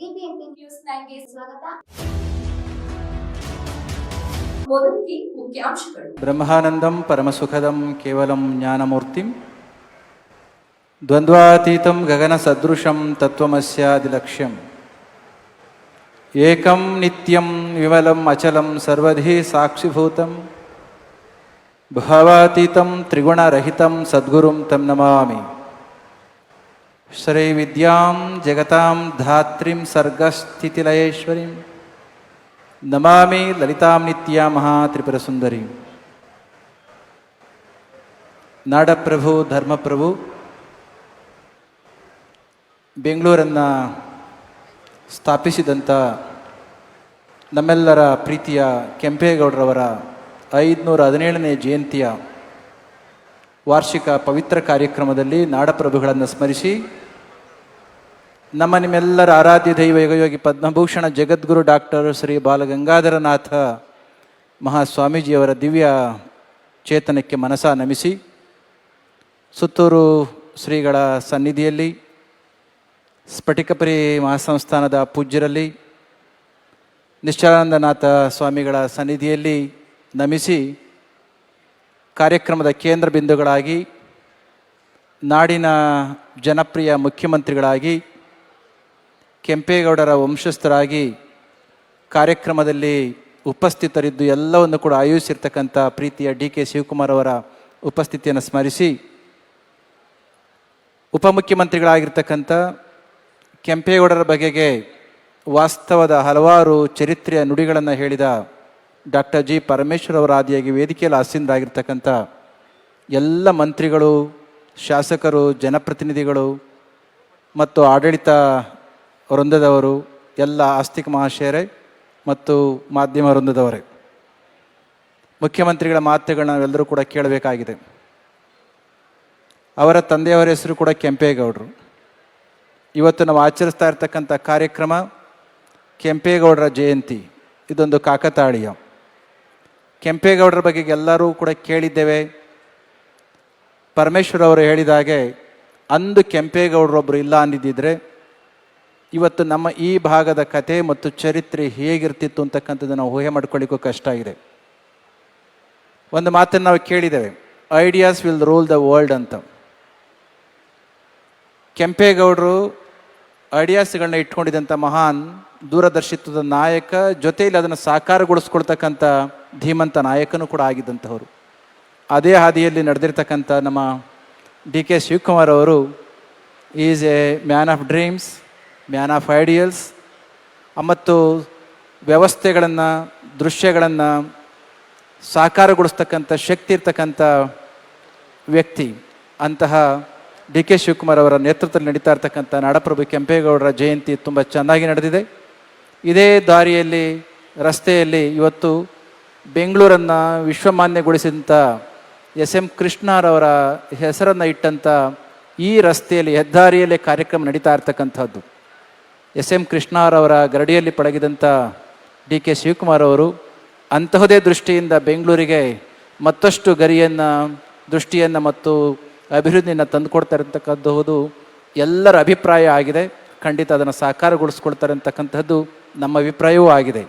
BBMP news 9ಗೆ ಸ್ವಾಗತ. ಮೊದಲಿಗೆ ಮುಖ್ಯಾಂಶಗಳು. ಬ್ರಹ್ಮಾನಂದಂ ಪರಮಸುಖದಂ ಕೇವಲಂ ಜ್ಞಾನಮೂರ್ತಿಂ ದ್ವಂದ್ವಾತೀತಂ ಗಗನ ಸದೃಶಂ ತತ್ವಮಸ್ಯಾದಿಲಕ್ಷ್ಯಂ ಏಕಂ ನಿತ್ಯಂ ವಿಮಲಂ ಅಚಲಂ ಸರ್ವಧಿ ಸಾಕ್ಷಿಭೂತಂ ಭಾವಾತೀತಂ ತ್ರಿಗುಣರಹಿತಂ ಸದ್ಗುರುಂ ತಂ ನಮಾಮಿ. ಶ್ರೀ ವಿದ್ಯಾಂ ಜಗತಾಂ ಧಾತ್ರಿಂ ಸರ್ಗಸ್ಥಿತಿಲಯೇಶ್ವರಿಂ ನಮಾಮಿ ಲಲಿತಾಂ ನಿತ್ಯಾ ಮಹಾತ್ರಿಪುರಸುಂದರಿ. ನಾಡಪ್ರಭು ಧರ್ಮಪ್ರಭು ಬೆಂಗಳೂರನ್ನು ಸ್ಥಾಪಿಸಿದಂಥ ನಮ್ಮೆಲ್ಲರ ಪ್ರೀತಿಯ ಕೆಂಪೇಗೌಡರವರ 517ನೇ ಜಯಂತಿಯ ವಾರ್ಷಿಕ ಪವಿತ್ರ ಕಾರ್ಯಕ್ರಮದಲ್ಲಿ ನಾಡಪ್ರಭುಗಳನ್ನು ಸ್ಮರಿಸಿ ನಿಮ್ಮೆಲ್ಲರ ಆರಾಧ್ಯ ದೈವ ಯುಗಯೋಗಿ ಪದ್ಮಭೂಷಣ ಜಗದ್ಗುರು ಡಾಕ್ಟರ್ ಶ್ರೀ ಬಾಲಗಂಗಾಧರನಾಥ ಮಹಾಸ್ವಾಮೀಜಿಯವರ ದಿವ್ಯ ಚೇತನಕ್ಕೆ ಮನಸ ನಮಿಸಿ ಸುತ್ತೂರು ಶ್ರೀಗಳ ಸನ್ನಿಧಿಯಲ್ಲಿ ಸ್ಫಟಿಕಪುರಿ ಮಹಾಸಂಸ್ಥಾನದ ಪೂಜ್ಯರಲ್ಲಿ ನಿಶ್ಚಲಾನಂದನಾಥ ಸ್ವಾಮಿಗಳ ಸನ್ನಿಧಿಯಲ್ಲಿ ನಮಿಸಿ ಕಾರ್ಯಕ್ರಮದ ಕೇಂದ್ರ ಬಿಂದುಗಳಾಗಿ ನಾಡಿನ ಜನಪ್ರಿಯ ಮುಖ್ಯಮಂತ್ರಿಗಳಾಗಿ ಕೆಂಪೇಗೌಡರ ವಂಶಸ್ಥರಾಗಿ ಕಾರ್ಯಕ್ರಮದಲ್ಲಿ ಉಪಸ್ಥಿತರಿದ್ದು ಎಲ್ಲವನ್ನು ಕೂಡ ಆಯೋಜಿಸಿರ್ತಕ್ಕಂಥ ಪ್ರೀತಿಯ ಡಿ.ಕೆ. ಶಿವಕುಮಾರ್ ಅವರ ಉಪಸ್ಥಿತಿಯನ್ನು ಸ್ಮರಿಸಿ ಉಪಮುಖ್ಯಮಂತ್ರಿಗಳಾಗಿರ್ತಕ್ಕಂಥ ಕೆಂಪೇಗೌಡರ ಬಗೆಗೆ ವಾಸ್ತವದ ಹಲವಾರು ಚರಿತ್ರೆಯ ನುಡಿಗಳನ್ನು ಹೇಳಿದ ಡಾಕ್ಟರ್ ಜಿ. ಪರಮೇಶ್ವರ್ ಅವರ ಆದಿಯಾಗಿ ವೇದಿಕೆಯಲ್ಲಿ ಆಸೀನರಾಗಿರ್ತಕ್ಕಂಥ ಎಲ್ಲ ಮಂತ್ರಿಗಳು, ಶಾಸಕರು, ಜನಪ್ರತಿನಿಧಿಗಳು ಮತ್ತು ಆಡಳಿತ ವೃಂದದವರು, ಎಲ್ಲ ಆಸ್ತಿಕ ಮಹಾಶಯರೇ ಮತ್ತು ಮಾಧ್ಯಮ ವೃಂದದವರೇ, ಮುಖ್ಯಮಂತ್ರಿಗಳ ಮಾತುಗಳನ್ನ ನಾವೆಲ್ಲರೂ ಕೂಡ ಕೇಳಬೇಕಾಗಿದೆ. ಅವರ ತಂದೆಯವರ ಹೆಸರು ಕೂಡ ಕೆಂಪೇಗೌಡರು. ಇವತ್ತು ನಾವು ಆಚರಿಸ್ತಾ ಇರ್ತಕ್ಕಂಥ ಕಾರ್ಯಕ್ರಮ ಕೆಂಪೇಗೌಡರ ಜಯಂತಿ. ಇದೊಂದು ಕಾಕತಾಳೀಯ. ಕೆಂಪೇಗೌಡರ ಬಗ್ಗೆ ಎಲ್ಲರೂ ಕೂಡ ಕೇಳಿದ್ದೇವೆ. ಪರಮೇಶ್ವರ್ ಅವರು ಹೇಳಿದಾಗೆ ಅಂದು ಕೆಂಪೇಗೌಡರೊಬ್ಬರು ಇಲ್ಲ ಅಂದಿದ್ದರೆ ಇವತ್ತು ನಮ್ಮ ಈ ಭಾಗದ ಕತೆ ಮತ್ತು ಚರಿತ್ರೆ ಹೇಗಿರ್ತಿತ್ತು ಅಂತಕ್ಕಂಥದ್ದು ನಾವು ಊಹೆ ಮಾಡ್ಕೊಳ್ಳಿಕ್ಕೂ ಕಷ್ಟ ಇದೆ. ಒಂದು ಮಾತನ್ನು ನಾವು ಕೇಳಿದ್ದೇವೆ, ideas will rule the world ಅಂತ. ಕೆಂಪೇಗೌಡರು ಐಡಿಯಾಸ್ಗಳನ್ನ ಇಟ್ಕೊಂಡಿದ್ದಂಥ ಮಹಾನ್ ದೂರದರ್ಶಿತ್ವದ ನಾಯಕ, ಜೊತೆಯಲ್ಲಿ ಅದನ್ನು ಸಾಕಾರಗೊಳಿಸ್ಕೊಳ್ತಕ್ಕಂಥ ಧೀಮಂತ ನಾಯಕನೂ ಕೂಡ ಆಗಿದ್ದಂಥವರು. ಅದೇ ಹಾದಿಯಲ್ಲಿ ನಡೆದಿರ್ತಕ್ಕಂಥ ನಮ್ಮ ಡಿ.ಕೆ. ಶಿವಕುಮಾರ್ ಅವರು is A man of dreams, man of ideals ಮತ್ತು ವ್ಯವಸ್ಥೆಗಳನ್ನು, ದೃಶ್ಯಗಳನ್ನು ಸಾಕಾರಗೊಳಿಸ್ತಕ್ಕಂಥ ಶಕ್ತಿ ಇರ್ತಕ್ಕಂಥ ವ್ಯಕ್ತಿ. ಅಂತಹ ಡಿ.ಕೆ. ಶಿವಕುಮಾರ್ ಅವರ ನೇತೃತ್ವದಲ್ಲಿ ನಡೀತಾ ಇರ್ತಕ್ಕಂಥ ನಾಡಪ್ರಭು ಕೆಂಪೇಗೌಡರ ಜಯಂತಿ ತುಂಬ ಚೆನ್ನಾಗಿ ನಡೆದಿದೆ. ಇದೇ ದಾರಿಯಲ್ಲಿ, ರಸ್ತೆಯಲ್ಲಿ ಇವತ್ತು ಬೆಂಗಳೂರನ್ನು ವಿಶ್ವಮಾನ್ಯಗೊಳಿಸಿದಂಥ ಎಸ್.ಎಂ. ಕೃಷ್ಣರವರ ಹೆಸರನ್ನು ಇಟ್ಟಂಥ ಈ ರಸ್ತೆಯಲ್ಲಿ, ಹೆದ್ದಾರಿಯಲ್ಲೇ ಕಾರ್ಯಕ್ರಮ ನಡೀತಾ ಇರ್ತಕ್ಕಂಥದ್ದು. ಎಸ್.ಎಂ. ಕೃಷ್ಣರವರ ಗರಡಿಯಲ್ಲಿ ಪಳಗಿದಂಥ ಡಿ.ಕೆ. ಶಿವಕುಮಾರ್ ಅವರು ಅಂತಹದೇ ದೃಷ್ಟಿಯಿಂದ ಬೆಂಗಳೂರಿಗೆ ಮತ್ತಷ್ಟು ಗರಿಯನ್ನು, ದೃಷ್ಟಿಯನ್ನು ಮತ್ತು ಅಭಿವೃದ್ಧಿಯನ್ನು ತಂದುಕೊಡ್ತಾ ಇರತಕ್ಕಂಥದ್ದು ಎಲ್ಲರ ಅಭಿಪ್ರಾಯ ಆಗಿದೆ. ಖಂಡಿತ ಅದನ್ನು ಸಾಕಾರಗೊಳಿಸ್ಕೊಳ್ತಾರೆ ಅಂತಕ್ಕಂಥದ್ದು ನಮ್ಮ ಅಭಿಪ್ರಾಯವೂ ಆಗಿದೆ.